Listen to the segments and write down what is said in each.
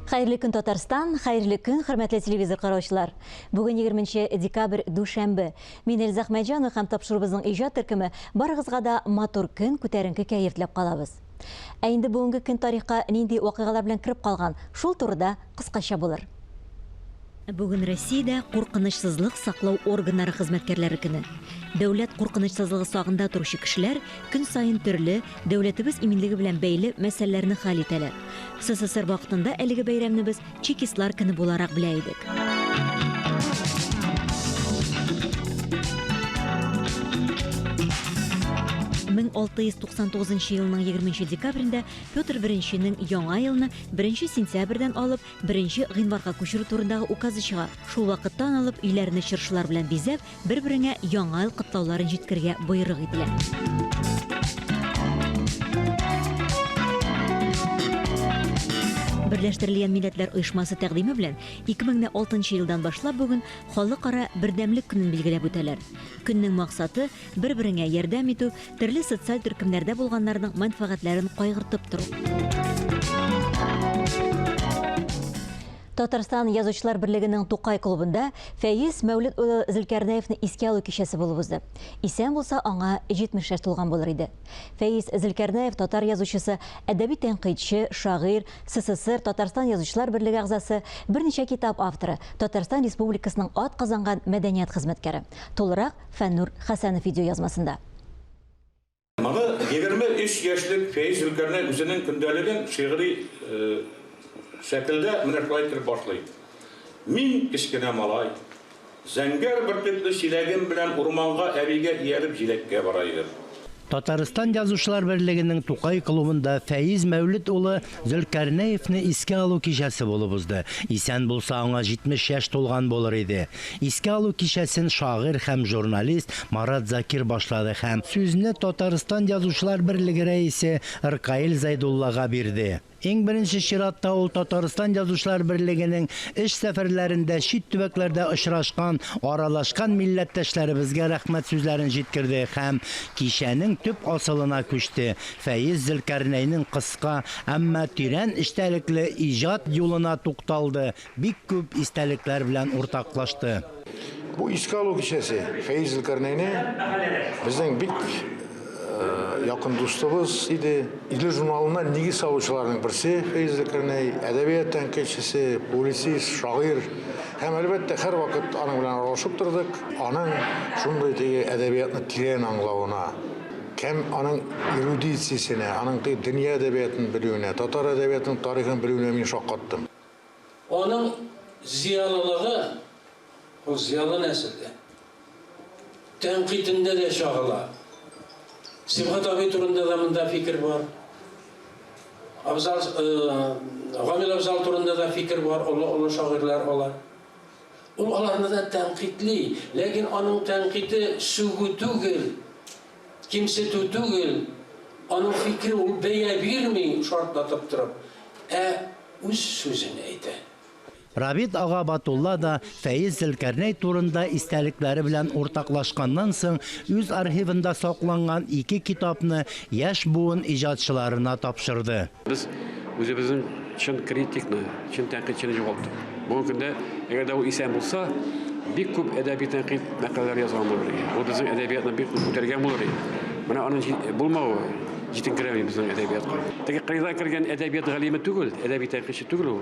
Хайырлы күн Татарстан, хайырлы күн, хөрмәтле телевизор караучылар. Бүген 20 декабрь дүшәмбе. Мин Эльза Ахмәҗанова һәм тапшырыбызның иҗат төркеме барыгызга да матур көн, күтәренке кәеф теләп калабыз. Ә инде бүгенге көн тарихка нинди вакыйгалар белән кирип калган, шул турыда кыскача булыр. Бүген Россиядә куркынычсызлык саклау органнары хезмәткәрләре көне. Дәүләт куркынычсызлыгы сагында торучы кешеләр көн сайын төрле дәүләтебез иминлеге белән бәйле мәсьәләләрне хәл итәләр. СССР вакытында әлеге бәйрәмне без чекистлар көне буларак белә идек. 1699 елның 20 декабрендә Петр I-ның яңа елны 1 сентябрьдән алып 1 гыйнварга күчерү турындагы указы чыга. Шул вакыттан алып өйләрне чыршылар белән бизәп, бер-береңә яңа ел котлауларын җиткергә боерык ителә. Берләштерелгән Милләтләр оешмасы тәкъдиме белән 2006 елдан башлап бүген халыкара бердәмлек көнен билгеләп үтәләр. Көннең максаты бер-береңә ярдәм итү, төрле социаль төркемнәрдә булганнарның мәнфәгатьләрен кайгыртып тору. Татарстан Язучылар берлегенең Тукай клубында Фәиз Мәүлид улы Зөлкарнәевне искә алу кичәсе булып узды. Исән булса, аңа 70 яшь тулган булыр иде. Фәиз Зөлкарнәев татар язучысы, әдәби тәнкыйтьче, шагыйрь, СССР Татарстан Язучылар берлеге әгъзасы, берничә китап авторы, Татарстан Республикасының атказанган мәдәният хезмәткәре. Тулырак Фәннур Хәсәнов видео язмасында. Мага 23 яшьлек Фәиз Зөлкарнәев үзенең көндәлеген шигъри şekilde münakaşa başlayıp. Min kişkine malay, zengər bir tüplü şilegin bilen urmanga eviga yerip jilekke baraydır. Татарстан Язучылар берлегенең Тукай клубында Фәиз Мәүлид улы Зөлкарнәевне искә алу кичәсе булып узды. Исән булса, аңа 70 яшь тулган булыр иде. Искә алу кичәсен шагыйрь һәм журналист Марат Закир башлады һәм сүзне Татарстан Язучылар берлеге рәисе Ркаил Зайдуллага бирде. Иң беренче чиратта ул Татарстан Язучылар берлегенең эш сәфәрләрендә чит төбәкләрдә очрашкан, аралашкан милләттәшләребезгә рәхмәт сүзләрен җиткерде һәм кичәнең төп асылына күчте. Фәиз Зөлкарнәйнең кыска, әмма тирән эчтәлекле иҗат юлына тукталды. Бик күп истәлекләр белән уртаклашты. Бу искә алу кичәсе Фәиз Зөлкарнәйне безнең бик yakın dostumuz idi. İdil jurnalına nigis saluvchilarning birisi Feyz Zülkарнәй, әдәбият тәнкыйтьчесе, publisist, шагыйрь. Һәм әлбәттә һәр вакыт аның белән аралашып тордык. Аның шундый әдәбиятны тирән аңлавына, һәм аның эрудициясенә, аның дөнья әдәбиятын белүенә, татар әдәбиятының тарихын белүенә мин шаккаттым. Аның зиялылыгы, ул зиялы нәселдә, тәнкыйтендә дә шагыла. Сибгат абый турында да монда фикер бар. Гамил Абзал турында да фикер бар, олы шагыйрьләр алар. Ул аларны да тәнкыйтьли, ләкин аның тәнкыйте сүгү түгел, кимсетү түгел. Аның фикере ул бәя бирми, шартлатып торып, үз сүзен әйтә. Рабит Ага Батулла да Фәиз Зөлкарнәй турында истәлекләре белән уртаклашканнан соң үз архивында сакланган 2 китапны яшь буын иҗатчыларына тапшырды. Без үзебезнең чын критикны, чын тәнкыйтьчене югалттык. Бүгенге көндә, әгәр дә ул исән булса, бик күп әдәби тәнкыйть мәкаләләр язган булыр. Ул безнең әдәбиятны бик күтәргән булыр. Менә аның булмавы җитенкерәми безнең әдәбиятка. Теге кырыйда кергән әдәбият галиме түгел, әдәби тәнкыйтьче түгел ул.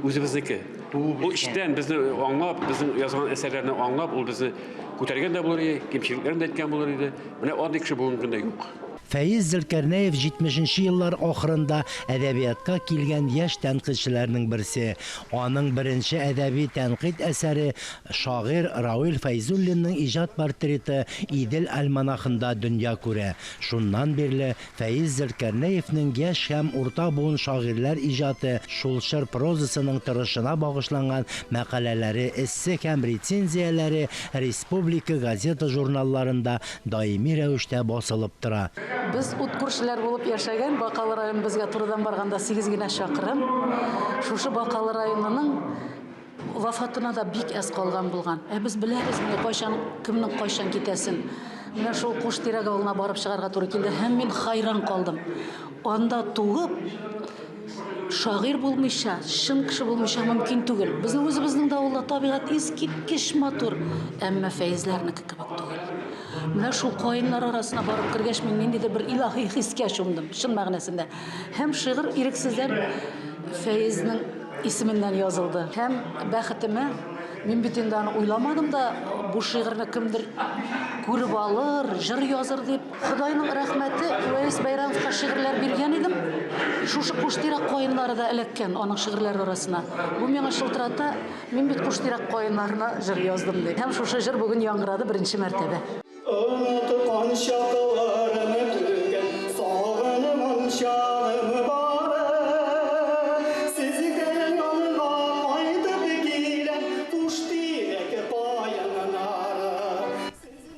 Үзебезнеке. Ул эштән безне аңлап, безнең язган әсәрләрне аңлап, ул безне күтәргән дә булыр, кимчелекләрен дә әйткән булыр иде. Менә андый кеше бүгенге көндә юк. Фәиз Зөлкарнәев 70 еллар ахырында әдәбиятка килгән яшь тәнкыйтьчеләрнең берсе. Аның беренче әдәби тәнкыйть әсәре шагыйрь Рауил Фәйзуллинның иҗат портреты Идел альманахында дөнья күрә. Шуннан бирле Фәиз Зөлкарнәевнең яшь һәм урта буын шагыйрьләр иҗаты шулчыр прозасының тырышына багышланган мәкаләләре, эссе һәм рецензияләре республика газета журналларында даими рәвештә басылып тора. Biz ут күршеләр булып яшәгән, Бакалы районы безгә турыдан барганда 8 генә чакрым. Шушы Бакалы районының вафатына да бик әз калган булган. Без беләбез, кайчан кемнең кайчан китәсен. Менә шул Куштирәк авылына барып чыгарга туры килде һәм мин хайран калдым. Анда туып, шагыйрь булмыйча, шын кеше булмыйча мөмкин түгел. Безнең үзебезнең дә ул табигать искиткеч матур, әмма фәйзләрнеке кебек түгел. Менә шул каеннар арасына барып кергәч, мин ниндидер бер илаһи хискә чумдым, шын мәгънәсендә. Һәм шигырь ирексездән Фәйезнең исеменнән язылды. Һәм бәхетемә мин бит инде аны уйламадым да, бу шигырьне кемдер күреп алыр, җыр языр дип. Худайның рәхмәте, Уәйс Бәйрәмовка шигырьләр биргән идем. Шушы Куштирак каеннары да эләккән аның шигырьләре арасына. Бу миңа шылтырата, мин бит Куштирак каеннарына җыр яздым ди. Һәм шушы җыр бүген яңгырады беренче мәртәбә.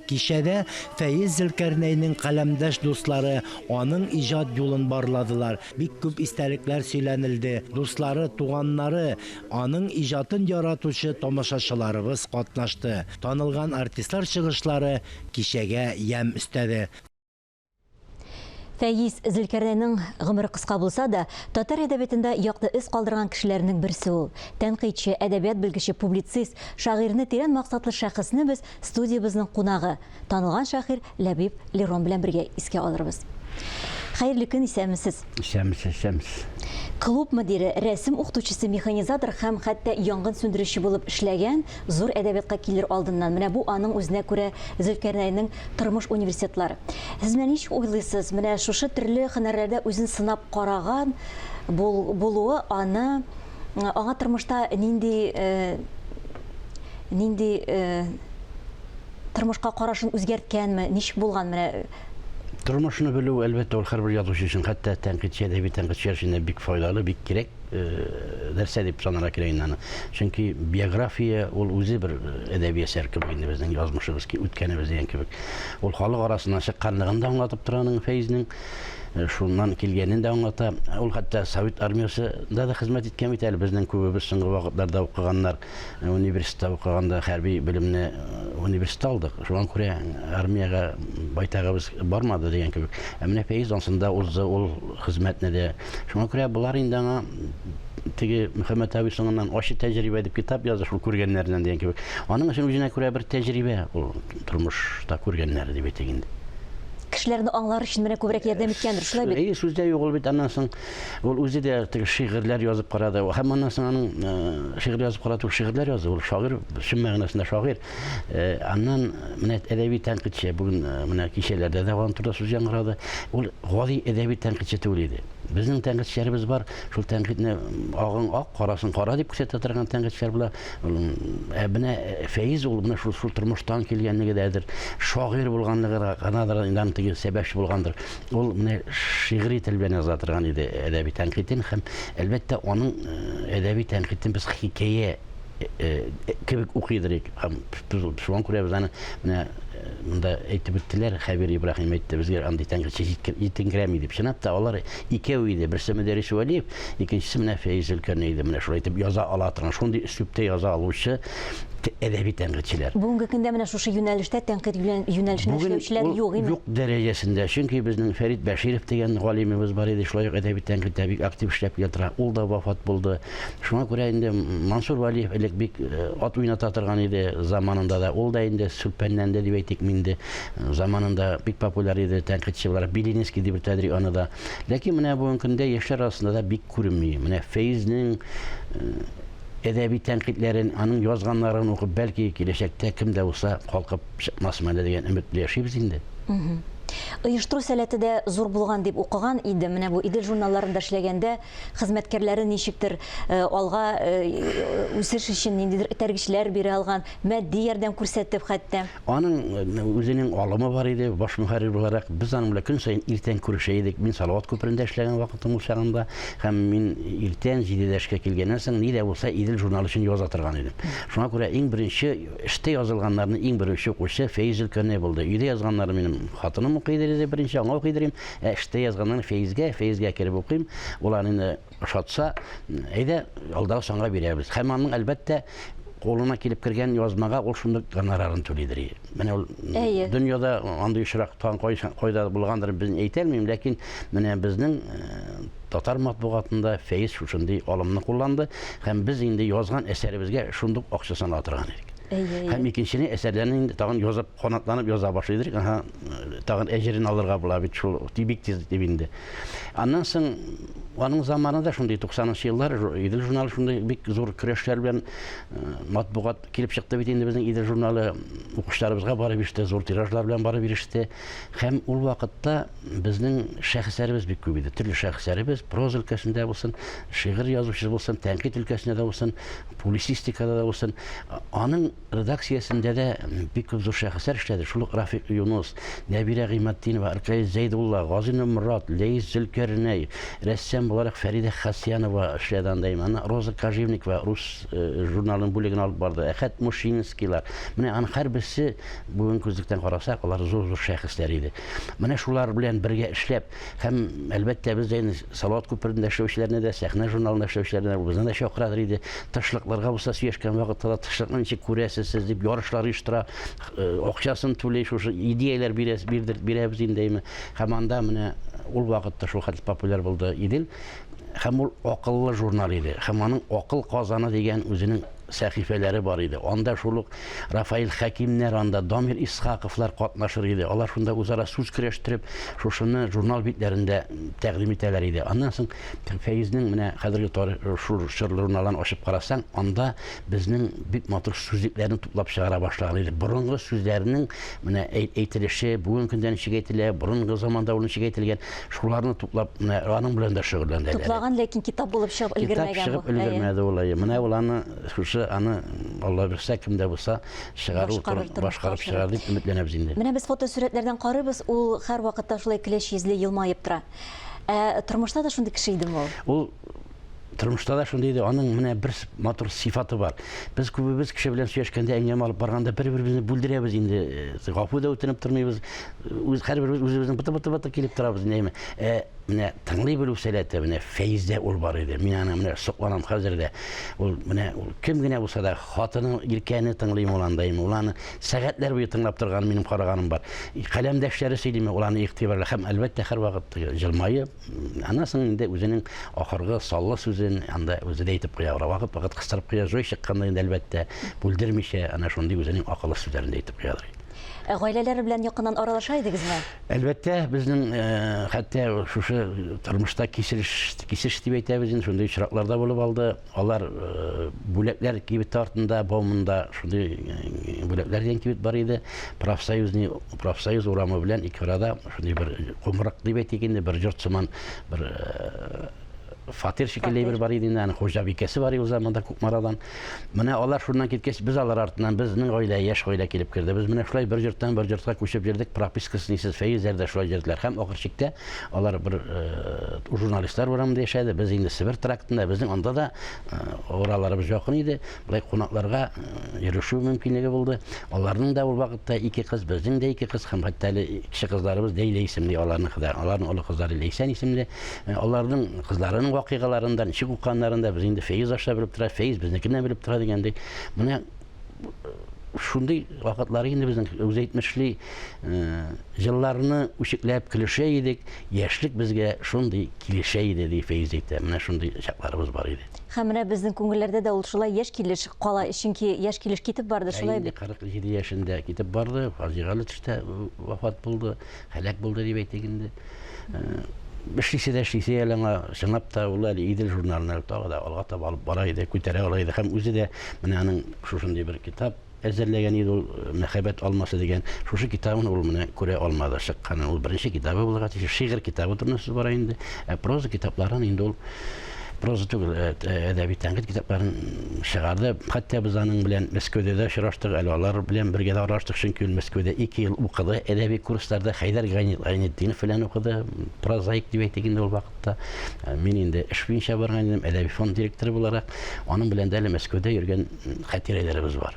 Кичәдә Фәйез Зөлкәрнәйнең каләмдәш дуслары аның иҗат юлын барладылар. Бик күп истәлекләр сөйләнелде. Дуслары, туганнары, аның иҗатын яратучы тамашачыларыбыз катнашты. Танылган артистлар чыгышлары кичәгә ям өстәде. Фәйиз Зөлкәрнәйнең гомере кыска булса да, татар әдәбиятында якты эз калдырган кешеләрнең берсе ул. Тәнкыйтьче, әдәбият белгече, публицист, шагыйрьне тирән максатлы шәхесне без студиябызның кунагы, танылган шагыйрь Ләбиб Лерон белән бергә искә алырбыз. Хәерле көн, исәнмесез? Исәнмез. Клуб мөдире, рәсем укытучысы, механизатор һәм хәтта янгын сүндерүче булып эшләгән, зур әдәбиятка килер алдыннан. Менә бу аның үзенә күрә Зөлкәрнәйнең тормыш университетлары. Сез менә ничек уйлыйсыз? Менә шушы төрле һөнәрләрдә үзен сынап караган булуы аңа тормышта нинди тормышка карашын үзгәрткәнме? Ничек булган менә? Тормышны белү әлбәттә ул һәрбер язучы өчен, хәтта тәнкыйтьче, әдәби тәнкыйтьче өчен бик файдалы, бик кирәк нәрсә дип санарга кирәк инде. Чөнки биография ул үзе бер әдәби әсәр кебек инде, безнең язмышыбыз, үткәнебез дигән кебек. Ул халык арасына чыкканлыгын да аңлатып тора аның Фәйезнең. Шуннан килгәнен дә аңлата. Ул хәтта Совет армиясында да хезмәт иткән бит әле. Безнең күбебез соңгы вакытларда укыганнар, университетта укыганда хәрби белемне университетта алдык. Шуңа күрә армияга байтагыбыз бармады дигән кебек. Менә Фәйез ансында ул хезмәтне дә. Шуңа күрә булар инде аңа теге Мөхәммәд Әби соңыннан ачы тәҗрибә дип китап язды шул күргәннәрдән дигән кебек. Аның өчен үзенә күрә бер тәҗрибә, ул тормышта күргәннәр дип әйтик инде. Кешеләрне аңлар өчен менә күбрәк ярдәм иткәндер, шулай бит? Сүздә юк ул бит, аннан соң ул үзе дә шигырьләр язып карады. Һәм аннан соң аның шигырь язып карады, шигырьләр язды. Ул шагыйрь, шул мәгънәсендә шагыйрь. Аннан менә әдәби тәнкыйтьче, бүген менә кичәләрдә дә аны турда сүз яңгырады. Ул гади әдәби тәнкыйтьче түгел иде. Безнең тәнкыйтьчеләребез бар, шул тәнкыйтьне агын ак, карасын кара дип күрсәтә торган тәнкыйтьчеләр була. Менә Фәйез ул менә шул тормыштан килгәнлеге дәдер, шагыйрь булганлыгы гынадыр, инде теге сәбәпче булгандыр. Ул менә шигъри тел белән яза торган иде әдәби тәнкыйтен, һәм әлбәттә аның әдәби тәнкыйтен без хикәя кебек укыйдырык. Һәм шуңа күрә без аны менә монда әйтеп үттеләр, Хәбир Ибраһим әйтте, безгә андый тәнкыйтьче җитенкерәми дип. Чынлап та алар икәү иде, берсе Мөдәррис Вәлиев, икенчесе менә Фәйез Зөлкәрнәй иде. Менә шулай итеп яза ала торган, шундый үслупта яза алучы әдәби тәнкыйтьчеләр. Бүгенге көндә менә шушы юнәлештә тәнкыйть юнәлешенә эшләүчеләр юк име? Юк дәрәҗәсендә, чөнки безнең Фәрит Бәширов дигән галимебез бар иде, шулай ук әдәби тәнкыйтьтә бик актив эшләп килә. Ул да вафат булды. Шуңа күрә инде Мансур Вәлиев элек бик ат уйната торган иде заманында да. Ул да инде Сүлпәннәндә дип әйтик минде. Заманында бик популяр иде тәнкыйтьче булар. Белинский дип тәдри аны да. Ләкин менә бүгенге көндә яшьләр арасында да бик күренми. Менә Фәйезнең әдәби тәнкыйтьләрен, аның язганнарын укып, бәлки киләчәктә кем дә булса калкып чыкмасмы әле дигән өмет белән яшибез инде. Оештыру сәләте дә зур булган дип укыган иде. Менә бу Идел журналларында эшләгәндә хезмәткәрләре ничектер алга үсеш өчен ниндидер этәргечләр бирә алган, матди ярдәм күрсәтеп хәтта. Аның үзенең алымы бар иде, баш мөхәррир буларак. Без аның белән көн саен иртән күрешә идек. Мин Салават күперендә эшләгән вакытым чагында һәм мин иртән 7-дә эшкә килгәннән соң ни дә булса Идел журналы өчен яза торган идем. Шуңа күрә иң беренче эштә язылганнарны иң беренче укучы Фәйез Зөлкәрнәй булды. Өйдә язганнары минем хатыным укыйдыр иде, беренче аңа укыйдырым. Эштә язганнан Фәйезгә кирип укыйм. Уларны шатса, әйдә алдагы санга бирәбез. Һәм аның әлбәттә қолына келіп кірген язмаға ол шундый гонорарын төлейдір. Менә ул Әйе. дөньяда андый очрак тан кайда булгандыр безне әйтәлмим, ләкин менә безнең татар матбугатында фәиз шушындый алымны кулланды һәм без инде язган әсәребезгә шундый акчасын атырган идек. Һәм икенчене әсәрләрне инде тагын язып, канатланып яза башлыйдык. Тагын әҗерен алырга була бит шул бик тиз дип инде. Аннан соң аның заманында шундый 90-нчы еллар Идел журналы шундый бик зур көрәшләр белән матбугат килеп чыкты бит инде безнең Идел журналы укучыларыбызга барып иреште, зур тиражлар белән барып иреште. Һәм ул вакытта безнең шәхесләребез бик күп иде. Төрле шәхесләребез, проза өлкәсендә булсын, шигырь язучы булсын, тәнкыйть өлкәсендә булсын, публицистикада да булсын. Аның редакциясендә дә бик күп зур шәхесләр эшләде. Шул Рафик Юнус, Нәбирә Гыйммәтдинова, Аркай Зәйдулла, Газина Мурат, Ләйс Зөлкәрнәй, рәссам буларак Фәрида Хасянова эшләде андаймы. Роза Каживникова рус журналының бүлеген алып барды. Әхәт Мушинскийлар. Менә аның һәрберсе бүген күзлектән карасак, алар зур шәхесләр иде. Менә шулар белән бергә эшләп, һәм әлбәттә без дә Салават күперендә эшләүчеләрне дә, Сәхнә журналында эшләүчеләрне безне дә чакырадыр иде. Тышлыкларга булса сөйләшкән вакытта тышлыкны ничек күрәсез дип ярышлар оештыра, акчасын түләй, шушы идеяләр бирәбез индеме. Һәм анда менә ул вакытта шул хәтле популяр булды Идел. Һәм ул акыллы журнал иде. Һәм аның акыл казаны дигән үзенең сәхифәләре бар иде. Анда шул Рафаил Хәкимнәр, анда Дамир Исхаковлар катнашыр иде. Алар шунда үзара сүз көрәштереп, шушыны журнал битләрендә тәкъдим итәләр иде. Аннан соң Фәизнең менә хәзерге шул журналын ачып карасаң, анда безнең бик матур сүзлекләрне туплап чыгара башлаган иде. Борынгы сүзләрнең менә әйтелеше, бүген көндә ничек әйтелә, борынгы заманда ул ничек әйтелгән, шуларны туплап менә аның белән дә шөгыльләнделәр. Туплаган, ләкин китап булып чыгып өлгермәгән бу. Өлгермәде ул. Менә ул аны аны Алла бирсә кемдә булса чыгару башкарып чыгар дип өметләнәбез инде. Менә без фотосурәтләрдән карыйбыз, ул һәр вакытта шулай килеш йөзле, елмаеп тора. Тормышта да шундый кеше идеме ул? Ул тормышта да шундый иде. Аның менә бер матур сыйфаты бар. Без күбебез кеше белән сөйләшкәндә, әңгәмә алып барганда бер-беребезне бүлдерәбез инде. Гафу да үтенеп тормыйбыз. Һәрберебез үзебезнең быты килеп торабыз, нәме. Менә тыңлый белү сәләте менә Фәиздә ул бар иде. Мин аны менә сокланам хәзердә. Ул менә кем генә булса да хатыны иркәне тыңлыйм ул андаймы. Ул аны сәгатьләр буе тыңлап торган минем караганым бар. Каләмдәшләре сөйлиме, ул аны игътибарлы һәм әлбәттә һәр вакыт җылмаеп, аннан соң инде үзенең ахыргы саллы сүзен анда үзе дә әйтеп куя. Вакыт кыстырып куя, җой чыкканда инде әлбәттә бүлдермичә ана шундый үзенең акыллы сүзләрен әйтеп куядыр. Гаиләләре белән якыннан аралаша идегезме? Әлбәттә, безнең хәтта шушы тормышта кисеш дип әйтәбез инде, шундый очракларда булып алды. Алар бүләкләр кибет артында, баумында шундый бүләкләрдән кибет бар иде. Профсоюз урамы белән ике арада шундый бер кумрак дип әйтик инде, бер йорт сыман бер фатир шикелле бер бар иде, аны хуҗа бикәсе бар ул заманда Күкмарадан. Менә алар шуннан киткәч, без алар артыннан безнең гаилә, яшь гаилә килеп керде. Без менә шулай бер йорттан бер йортка күчеп йөрдек, пропискасын исез Фәизләрдә шулай йөрделәр. Һәм ахырчыкта алар бер журналистлар урамында яшәде. Без инде Себер трактында, безнең анда да ураларыбыз якын иде. Булай кунакларга йөрүшү мөмкинлеге булды. Аларның да ул вакытта ике кыз, безнең дә ике кыз, һәм хәтта кичә кызларыбыз Ләйлә исемле, аларның олы кызлары Ләйсән исемле. Аларның кызларының вакыйгаларында, ничек укканнарында без инде Фәиз аша белеп тора, Фәиз безнекеннән белеп тора дигәндәй. Менә шундый вакытлар инде безнең үз әйтмешли җылларны үчекләп килешә идек, яшьлек безгә шундый килешә иде ди Фәиз әйтә. Менә шундый чакларыбыз бар иде. Һәм менә безнең күңелләрдә дә ул шулай яшь килеш кала, чөнки яшь килеш китеп барды, шулай бит. 47 яшендә китеп барды, фаҗигале төштә вафат булды, һәлак булды дип әйтик инде. Эшлисе аңа чынлап та ул әле Идел журналына тагы да алга таба алып бара иде, күтәрә ала иде. Һәм үзе дә менә аның шушындый бер китап әзерләгән иде, ул Мәхәббәт алмасы дигән. Шушы китабын ул менә күрә алмады, чыккан. Ул беренче китабы булган, шигырь китабы турында бара инде. Проза китапларын инде ул проза түгел, әдәби тәнкыйть китапларын чыгарды. Хәтта без аның белән Мәскәүдә дә очраштык, әле алар белән бергә дә очраштык, чөнки ул Мәскәүдә 2 ел укыды, әдәби курсларда Хайдар Гайнетдинов белән укыды, прозаик дип әйтик инде ул вакытта. Мин инде эш буенча барган идем, әдәби фонд директоры буларак, аның белән дә әле Мәскәүдә йөргән хатирәләребез бар.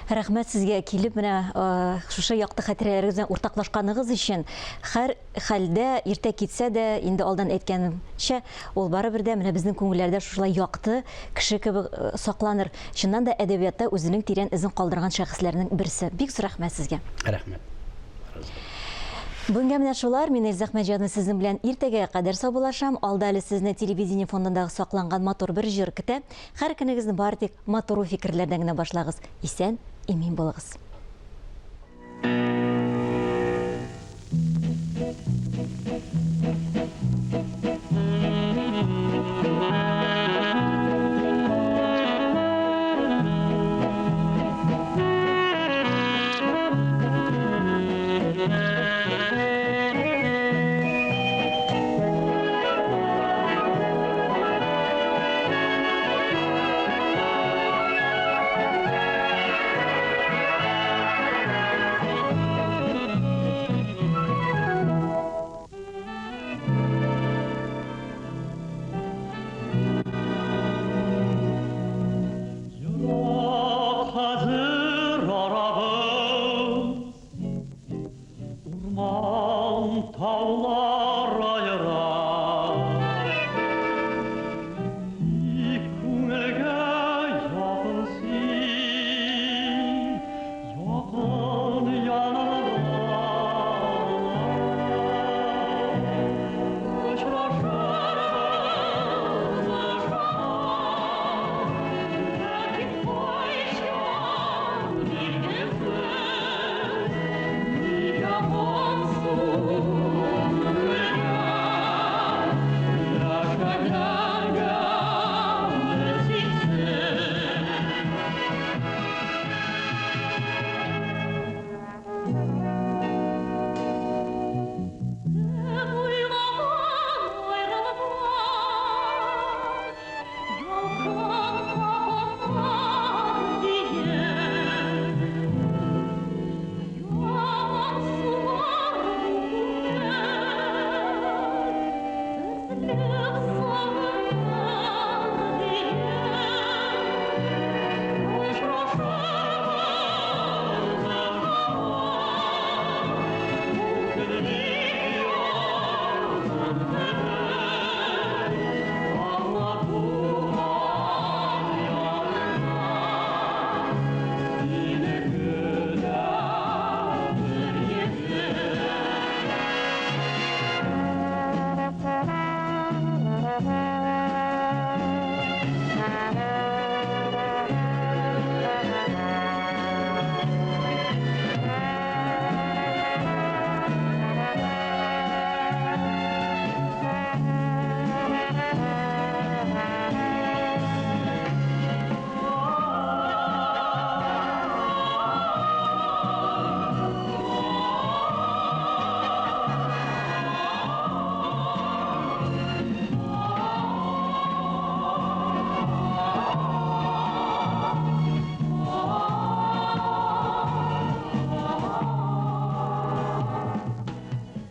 Рәхмәт сезгә килеп менә шушы якты хәтирәләрегез белән уртаклашканыгыз өчен. Һәр хәлдә иртә китсә дә, инде алдан әйткәнемчә, ул барыбер дә менә безнең күңелләрдә шушылай якты кеше кебек сакланыр. Чыннан да әдәбиятта үзенең тирән изен калдырган шәхесләрнең берсе. Бик зур рәхмәт сезгә. Рәхмәт. Бүгенге менә шулар. Мин Эльза Әхмәтҗанова сезнең белән иртәгә кадәр саубуллашам. Алда әле сезне телевидение фондындагы сакланган матур бер җыр көтә. Һәр көнегезне бары тик матур фикерләрдән генә башлагыз. Исән, имин булыгыз.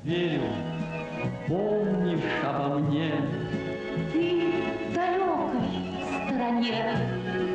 верю, помнишь обо мне. Ты в далекой стране.